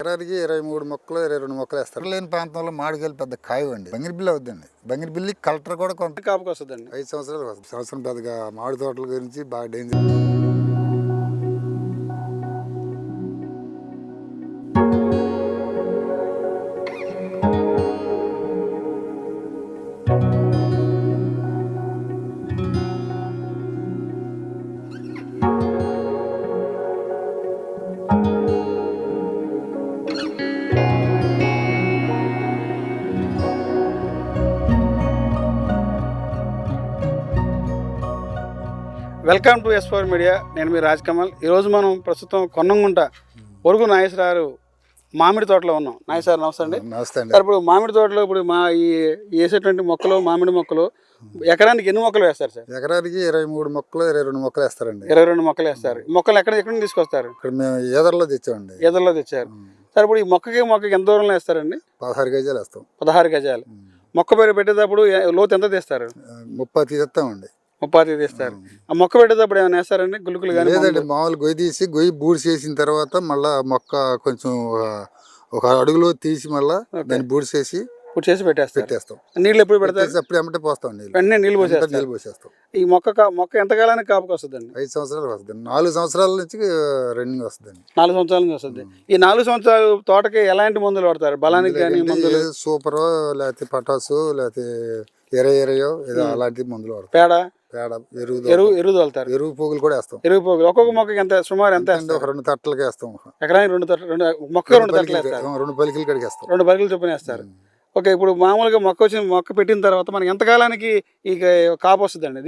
ఎకరానికి 23 మొక్కలు 22 మొక్కలు వేస్తారు. లేని ప్రాంతంలో మామిడికాయలు పెద్ద కాయవండి. బంగినపిల్లి అవుద్దండి. బంగినపిల్లి కలెక్టర్ కూడా కొంత కాపుకి వస్తుందండి. 5 సంవత్సరాలు వస్తుంది. సంవత్సరం పెద్దగా మామిడి తోటల గురించి బాగా danger. Welcome to S4 media. నేను మీ రాజ్ కమల్. ఈరోజు మనం ప్రస్తుతం కొన్నంగుంట పొరుగు నాగేశ్వరరావు మామిడి తోటలో ఉన్నాం. నాగేశ్వర నమస్తే అండి. నమస్తే అండి. సార్, ఇప్పుడు మామిడి తోటలో ఇప్పుడు మా ఈ వేసేటువంటి మొక్కలు మామిడి మొక్కలు ఎకరానికి ఎన్ని మొక్కలు వేస్తారు సార్? ఎకరానికి 23 మొక్కలు 22 మొక్కలు వేస్తారండి. 22 మొక్కలు వేస్తారు. మొక్కలు ఎక్కడి నుంచి తీసుకొస్తారు? ఇక్కడ మేము ఈదర్లో తెచ్చామండి. ఈదర్లో తెచ్చారు. సార్, ఇప్పుడు ఈ మొక్కకి ఎంత దూరంలో వేస్తారండి? 16 గజాలు వేస్తాం. 16 గజాలు. మొక్క పేరు పెట్టేటప్పుడు లోతు ఎంత తీస్తారు? 30 తీస్తామండి. 30 తీస్తారు. ఆ మొక్క పెట్టేటప్పుడు ఏమైనా వేస్తారండి? గులుకులు కానీ? లేదండి, మామూలు గొయ్యి తీసి గొయ్యి బూడ్స్ చేసిన తర్వాత మళ్ళీ మొక్క కొంచెం ఒక అడుగులో తీసి మళ్ళీ దాన్ని బూడ్స్ చేసి పెట్టేస్తాం. నీళ్ళు ఎప్పుడు పెడతారు? అప్పుడు ఎమ్మటే పోస్తాం. వెంటనే నీళ్ళు పోసేస్తాం. ఈ మొక్క ఎంత కాలానికి కాపుకి వస్తుందండి? 5 సంవత్సరాలు వస్తుంది. 4 సంవత్సరాల నుంచి రన్నింగ్ వస్తుందండి. 4 సంవత్సరాల నుంచి వస్తుంది. ఈ 4 సంవత్సరాలు తోటకి ఎలాంటి మందులు పడతారు? బలానికి కానీ మందులు? సూపర్, లేకపోతే పటాసు, లేకపోతే ఎరయో ఏదో అలాంటి మందులు పడతారు. పేడ, ఎరువు తోలుతారు. ఎరువు పోగులు కూడా వేస్తాం. ఎరువు పోగులు ఒక్కొక్క మొక్కకి ఎంత సుమారు ఎంత? ఒక 2 తట్టలకి వేస్తాం. ఎకరానికి 2 మొక్క 2 తట్టలు వేస్తారు. 2 పలికలు కడిగి వేస్తాం. 2 పలికలు చొప్పున వేస్తారు. ఓకే, ఇప్పుడు మామూలుగా మొక్క పెట్టిన తర్వాత మనకి ఎంత కాలానికి ఈ కాపు వస్తుందండి?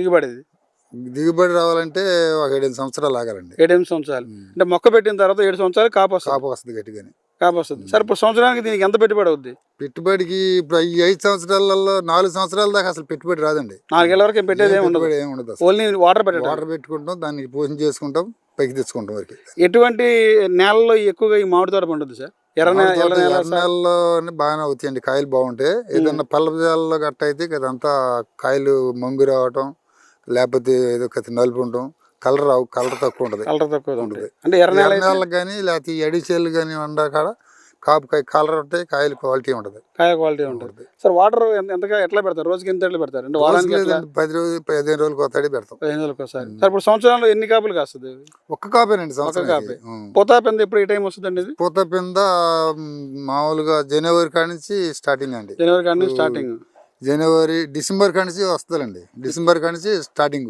దిగుబడి రావాలంటే ఒక 7 సంవత్సరాలు ఆగాలండి. 7 సంవత్సరాలు అంటే మొక్క పెట్టిన తర్వాత 7 సంవత్సరాలు కాపు వస్తుంది గట్టిగానే. కాపు వస్తుంది. సరే, ఇప్పుడు సంవత్సరానికి దీనికి ఎంత పెట్టుబడి అవుద్ది? పెట్టుబడికి ఇప్పుడు ఈ 5 సంవత్సరాలలో 4 సంవత్సరాల దాకా అసలు పెట్టుబడి రాదండి. 4 ఏళ్ళ వరకు పెట్టేది ఏమి ఉండదు. ఓన్లీ వాటర్ పెట్టుకుంటాం, దానికి పోషణ చేసుకుంటాం, పైకి తెచ్చుకుంటాం వరకు. ఎటువంటి నేలలో ఎక్కువగా ఈ మామిడి తోట పండుద్ది సార్? ఎర్ర నేలలో బాగానే అవుతాయండి. కాయలు బాగుంటాయి. ఏదన్నా పల్లెల్లో గట్ట అయితే అదంతా కాయలు మంగు రావటం, లేకపోతే ఏదో నలుపు ఉండటం, కలర్ తక్కువ ఉంటుంది. అంటే ఎర్ర నేలకు కానీ లేకపోతే అడిచేలు కానీ కాడ కాపు కలర్ ఉంటాయి, కాయలు క్వాలిటీ ఉంటుంది. కాయ క్వాలిటీ ఉంటుంది. సార్, వాటర్ ఎట్లా పెడతారు? రోజుకి ఎంత పెడతారు? అంటే వారానికి 10 రోజులు 15 రోజులకు ఒకసారి పెడతాం. 15 రోజులకు ఒకసారి. సార్, ఇప్పుడు సంవత్సరంలో ఎన్ని కాపులు కాస్తుంది? ఒక్క కాపేనండి సంవత్సరం. పూత పింద ఎప్పుడు ఈ టైం వస్తుందండి? ఇది పూత పింద మామూలుగా జనవరి కాడి నుంచి స్టార్టింగ్ అండి. జనవరి కాడి నుంచి స్టార్టింగ్. డిసెంబర్ కాడి నుంచి వస్తుందండి. డిసెంబర్ కాడి నుంచి స్టార్టింగ్.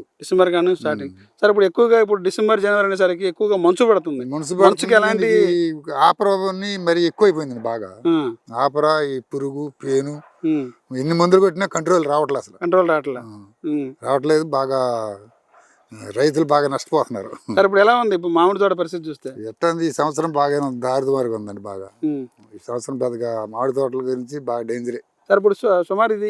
సార్, ఇప్పుడు ఎక్కువగా డిసెంబర్ జనవరి అనేసరికి ఎక్కువగా మంచు పడుతుంది. మంచుకి ఎలాంటి ఆపరాన్ని మరి ఎక్కువైపోయింది బాగా. ఆపరా, ఈ పురుగు, పేను ఎన్ని మందులు కొట్టినా కంట్రోల్ రావట్లేదు. రావట్లేదు. బాగా రైతులు బాగా నష్టపోతున్నారు. సార్, ఇప్పుడు ఎలా ఉంది ఇప్పుడు మామిడి తోట పరిస్థితి చూస్తే? ఎట్లా ఈ సంవత్సరం బాగానే ఉంది. దారిదుమారుగా ఉందండి బాగా. ఈ సంవత్సరం పెద్దగా మామిడి తోటల గురించి బాగా డేంజరే. సార్, ఇప్పుడు సుమారు ఇది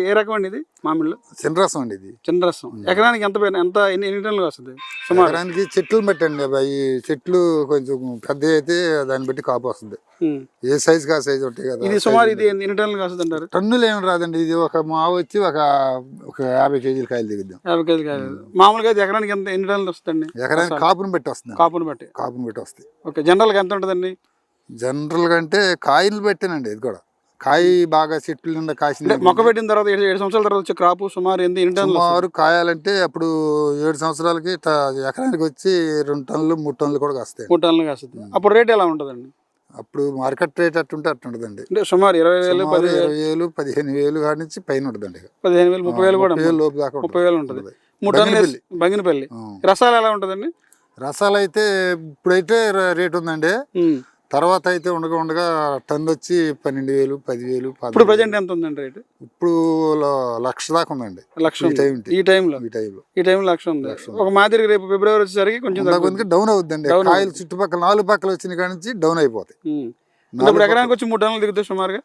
ఏ రకం అండి? ఇది మామిడిలో చిన్నరసం అండి. ఇది చిన్నరసం. ఎకరానికి ఎన్ని టన్నులు వస్తుంది సుమారు? ఎకరానికి చెట్లు బట్టి అండి. ఈ చెట్లు కొంచెం పెద్ద అయితే దాన్ని బట్టి కాపు వస్తుంది. ఏ సైజ్ కా సైజ్ ఉంటాయి కదా. ఇది సుమారు ఎన్ని టన్నులు వస్తుంది అంటారు? టన్నులు ఏమి రాదండి. ఇది ఒక మావు వచ్చి ఒక 50 కేజీల కాయలు దిగుద్దాం. 50 కేజీల కాయలు. మామూలుగా అయితే ఎకరానికి ఎన్ని టన్నులు వస్తుందండి? ఎకరానికి కాపును బట్టి వస్తుంది. కాపును బట్టి వస్తాయి. ఓకే, జనరల్ గా ఎంత ఉంటుందండి? జనరల్ గా అంటే కాయలు పెట్టానండి. ఇది కూడా కాయ బాగా చెట్లు నిండా కాసింది. మొక్క పెట్టిన తర్వాత 7 సంవత్సరాల తర్వాత వచ్చే క్రాప్ సుమారు సుమారు కాయాలంటే అప్పుడు 7 సంవత్సరాలకి ఎకరానికి వచ్చి 2 టన్నులు 3 టన్నులు కూడా కాస్తాయి. 3 టన్నులు కాస్తుంది. అప్పుడు రేట్ ఎలా ఉంటుందండి? అప్పుడు మార్కెట్ రేట్ అట్టుంటుందండి. అంటే సుమారు 20,000 20,000 15,000 కాడి నుంచి పైన ఉంటుందండి. 15,000 30,000 కూడా 30,000 లోపు దాకా 30,000 ఉంటుంది. 3 టన్నులు బంగినపల్లి. రసాలు ఎలా ఉంటుందండి? రసాలు అయితే ఇప్పుడైతే రేట్ ఉందండి. తర్వాత అయితే ఉండగా టన్ను వచ్చి 12,000 10,000. ఇప్పుడు ప్రజెంట్ ఎంత ఉందండి రేటు? ఇప్పుడు 1,00,000 దాకా ఉందండి. 1,00,000 ఈ టైంలో 1,00,000 ఉంది. ఒక మాదిరి రేపు ఫిబ్రవరి వచ్చేసరికి కొంచెం డౌన్ అవుతుందండి. కాయలు చుట్టుపక్కల 4 పక్కల వచ్చిన కాడి నుంచి డౌన్ అయిపోతాయి. ఇప్పుడు ఎకరానికి వచ్చి 3 టన్నులు దిగుతాయి సుమారుగా.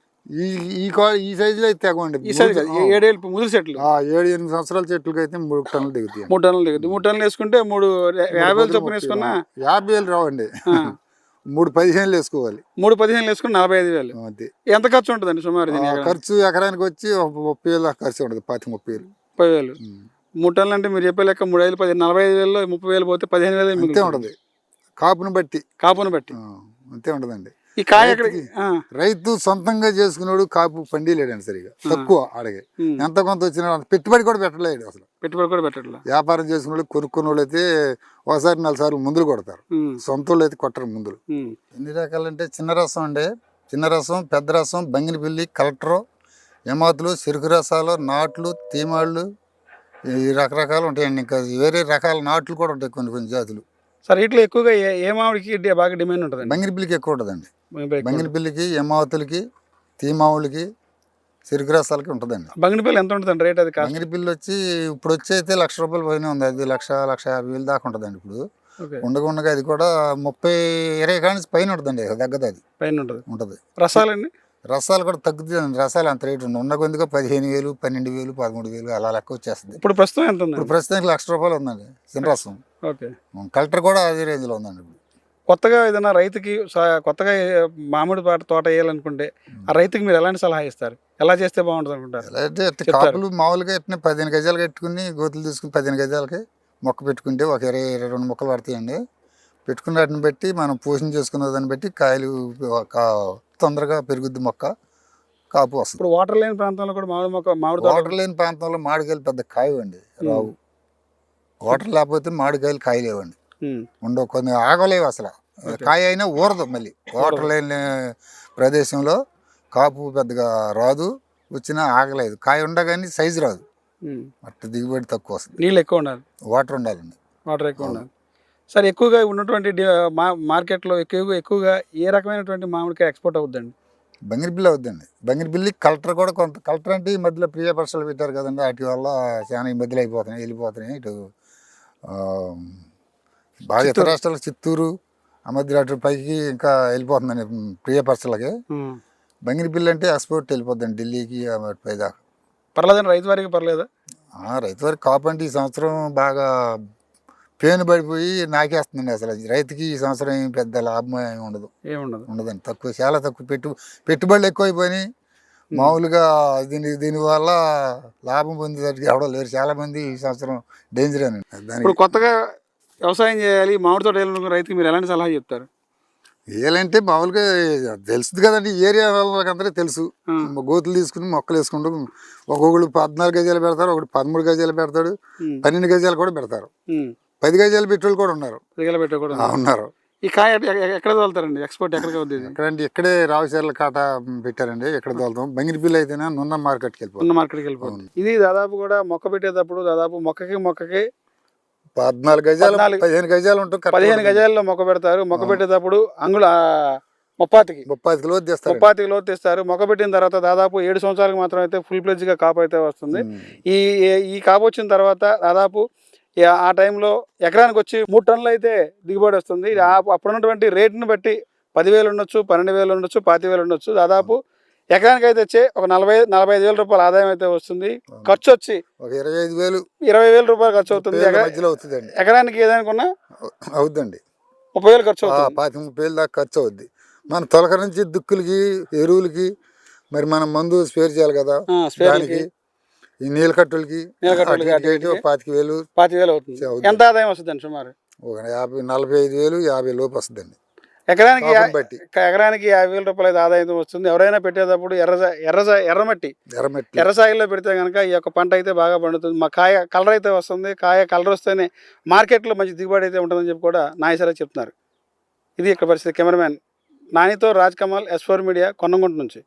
ఈ సైజులో అయితే తెగండి. 7 ఏళ్ళు ముదురు చెట్లు 7-8 సంవత్సరాల చెట్లకి అయితే 3 టన్నులు దిగుతాయి. 3 టన్నులు దిగుతాయి. 3 టన్నులు వేసుకుంటే 50,000 చొప్పున వేసుకున్నా 50,000 రావండి. 3-15 వేసుకోవాలి. 3-15 వేసుకుని 45,000. ఎంత ఖర్చు ఉంటుందండి సుమారు? ఖర్చు ఎకరానికి వచ్చి 30,000 ఖర్చు ఉంటుంది. 30,000. 3 టన్నులు అంటే మీరు చెప్పే లెక్క 3,000 45,000 30,000 పోతే 15,000 అంతే ఉంటుంది. కాపును బట్టి అంతే ఉండదండి. ఈ కాయ ఎక్కడ రైతు సొంతంగా చేసుకున్నాడు కాపు పండిలేడండి సరిగా, తక్కువ అడిగే. ఎంత కొంత వచ్చినా పెట్టుబడి కూడా పెట్టలేడు అసలు. పెట్టుబడి కూడా పెట్టట్లేదు. వ్యాపారం చేసుకున్న వాళ్ళు, కొనుక్కున్న వాళ్ళు అయితే ఒకసారి 4 సార్లు ముందులు కొడతారు, సొంత వాళ్ళు అయితే కొట్టరు ముందులు. ఎన్ని రకాలంటే చిన్న రసం అండి, చిన్న రసం, పెద్ద రసం, బంగినపిల్లి, కలెక్టరు, యమాతులు, చెరుకు రసాలు, నాట్లు, తీమాళ్ళు, ఈ రకరకాలు ఉంటాయండి. ఇంకా వేరే రకాల నాట్లు కూడా ఉంటాయి కొన్ని కొన్ని జాతులు. సార్ వీటిలో ఎక్కువగా ఏ మామిడికి బాగా డిమాండ్ ఉంటుందండి? బంగినపిల్లికి ఎక్కువ ఉంటుందండి. బంగినపిల్లికి, యమావతులకి, తీమావులకి, చెరుకు రసాలకి ఉంటుందండి. బంగినపిల్లి ఎంత ఉంటుందండి రేట్? అది బంగినపిల్లి వచ్చి ఇప్పుడు వచ్చి అయితే 1,00,000 రూపాయల పైన ఉంది. అది 1,50,000 దాకా ఉంటుందండి. ఇప్పుడు ఉండగా అది కూడా 30-20 కాడి నుంచి పైన ఉంటుందండి, తగ్గదు. అది పైన ఉంటుంది. రసాలండి? రసాలు కూడా తగ్గుతుందండి. రసాలు అంత రేటు ఉన్న కొద్దిగా 15,000, 12,000, 13,000 అలా లెక్క వచ్చేస్తుంది. ఇప్పుడు ప్రస్తుతం ఎంత ఉంది? ఇప్పుడు ప్రస్తుతానికి 1,00,000 రూపాయలు ఉందండి చిన్న రసం. ఓకే. కలెక్టర్ కూడా అదే రేంజ్లో ఉందండి. ఇప్పుడు కొత్తగా ఏదైనా రైతుకి కొత్తగా మామిడి తోట వేయాలనుకుంటే ఆ రైతుకి మీరు ఎలాంటి సలహా ఇస్తారు? ఎలా చేస్తే బాగుంటుంది అనుకుంటారు? ఎలా అంటే కాపులు మామూలుగా ఎట్టిన 15 గజాలు కట్టుకుని గోతులు తీసుకుని 15 గజాలకి మొక్క పెట్టుకుంటే ఒక 20-22 మొక్కలు పడతాయండి. పెట్టుకున్న వాటిని బట్టి మనం పోషణ చేసుకున్న దాన్ని బట్టి కాయలు తొందరగా పెరుగుద్ది, మొక్క కాపు వస్తుంది. ఇప్పుడు వాటర్ లేని ప్రాంతంలో కూడా మామిడి వాటర్ లేని ప్రాంతంలో మామిడికాయలు పెద్ద కాయవండి, రావు. వాటర్ లేకపోతే మామిడికాయలు కాయలేవండి, ఉండవు, కొన్ని ఆగలేవు అసలు. కాయ అయినా ఊరదు. మళ్ళీ వాటర్ లేని ప్రదేశంలో కాపు పెద్దగా రాదు, వచ్చినా ఆగలేదు. కాయ ఉండగానే సైజు రాదు, అట్లా దిగుబడి తక్కువ వస్తుంది. నీళ్ళు ఎక్కువ ఉండాలి, వాటర్ ఉండాలండి. వాటర్ ఎక్కువ ఉండాలి. సార్ ఎక్కువగా ఉన్నటువంటి మార్కెట్లో ఎక్కువగా ఏ రకమైనటువంటి మామిడికాయ ఎక్స్పోర్ట్ అవుద్దండి? బంగినపిల్లి అవుద్దండి. బంగినపిల్లి, కలెక్టర్ కూడా కొంత. కలెక్టర్ అంటే ఈ మధ్యలో ప్రియపరసలు పెట్టారు కదండి, వాటి వల్ల చాలా ఈ మధ్యలో వెళ్ళిపోతున్నాయి. ఇటు బాగా ఇతర రాష్ట్రాలు, చిత్తూరు ఆ మధ్యలో అటు పైకి ఇంకా వెళ్ళిపోతుందండి ప్రియపరసలకి. బంగినపిల్లి అంటే ఎక్స్పోర్ట్ వెళ్ళిపోద్దండి ఢిల్లీకి పై దాకా. పర్లేదండి, రైతు వారికి పర్లేదా? రైతు వారికి కాపు అంటే ఈ సంవత్సరం బాగా పేను పడిపోయి నాకేస్తుందండి. అసలు రైతుకి ఈ సంవత్సరం ఏం పెద్ద లాభం ఉండదండి. తక్కువ, చాలా తక్కువ. పెట్టుబడులు ఎక్కువైపోయినాయి. మామూలుగా దీనివల్ల లాభం పొందేసరికి ఎవడో లేరు. చాలా మంది ఈ సంవత్సరం డేంజర్ అని. ఇప్పుడు కొత్తగా వ్యవసాయం చేయాలి, మామిడి తోట వేయాలనుకున్న రైతుకి మీరు ఎలాంటి సలహా చెప్తారు? వేయాలంటే మామూలుగా తెలుస్తుంది కదండి, ఏరియా వాళ్ళకందరికీ తెలుసు. గోతులు తీసుకుని మొక్కలు వేసుకుంటూ ఒక్కొక్కళ్ళు 14 గజాలు పెడతారు, ఒకటి 13 గజాలు పెడతాడు, 12 గజాలు కూడా పెడతారు, 10 గజాలు పెట్రోల్ కూడా ఉన్నారు. ఉన్నారు. ఈ కాయ ఎక్కడ తోలుతారండి? ఎక్స్పోర్ట్ ఎక్కడికి అవుతుంది? ఎక్కడంటే ఇక్కడే రావుచర్ల కాట పెట్టారండి, ఎక్కడ తోలుతాం. బంగినపిల్లి అయితేనే నున్న మార్కెట్కి వెళ్ళిపోతుంది. ఇది దాదాపు కూడా మొక్క పెట్టేటప్పుడు దాదాపు మొక్కకి 14 గజాలు 15 గజాలు ఉంటుంది. 15 గజాల్లో మొక్క పెడతారు. మొక్క పెట్టేటప్పుడు అంగుళ 30 లోతు తీస్తారు. మొక్క పెట్టిన తర్వాత దాదాపు 7 సంవత్సరాలకు మాత్రం అయితే ఫుల్ ప్లెడ్జ్గా కాపు అయితే వస్తుంది. ఈ కాపు వచ్చిన తర్వాత దాదాపు ఆ టైంలో ఎకరానికి వచ్చి 3 టన్నులు అయితే దిగుబడి వస్తుంది. అప్పుడున్నటువంటి రేటుని బట్టి 10,000 ఉండొచ్చు, 12,000 ఉండొచ్చు, 25,000 ఉండొచ్చు. దాదాపు ఎకరానికి అయితే వచ్చే ఒక 40-45,000 రూపాయల ఆదాయం అయితే వస్తుంది. ఖర్చు వచ్చి 20,000 రూపాయలు ఖర్చు అవుతుంది. ఎకరానికి ఏదనుకున్నా అవుద్దండి, 30,000 ఖర్చు అవుతుంది. 25-30,000 దాకా ఖర్చు అవుద్ది. మన తొలక నుంచి దుక్కులకి, ఎరువులకి, మరి మనం మందు స్పేర్ చేయాలి కదా, దానికి ఈ నీళ్ళ కట్టులకి 25,000 అవుతుంది. ఎంత ఆదాయం వస్తుంది సుమారు? 45,000, 50 లోపు వస్తుందండి ఎకరానికి. ఎకరానికి 50,000 రూపాయలు ఆదాయం వస్తుంది. ఎవరైనా పెట్టేటప్పుడు ఎర్ర సాయిల్లో పెడితే కనుక ఈ యొక్క పంట అయితే బాగా పండుతుంది. మా కాయ కలర్ అయితే వస్తుంది. కాయ కలర్ వస్తేనే మార్కెట్లో మంచి దిగుబడి అయితే ఉంటుందని చెప్పి కూడా నాగేశ్వరరావు చెప్తున్నారు. ఇది ఇక్కడ పరిస్థితి. కెమెరామ్యాన్ నానితో రాజ్ కమల్, S4 మీడియా, కొన్నంగుంట నుంచి.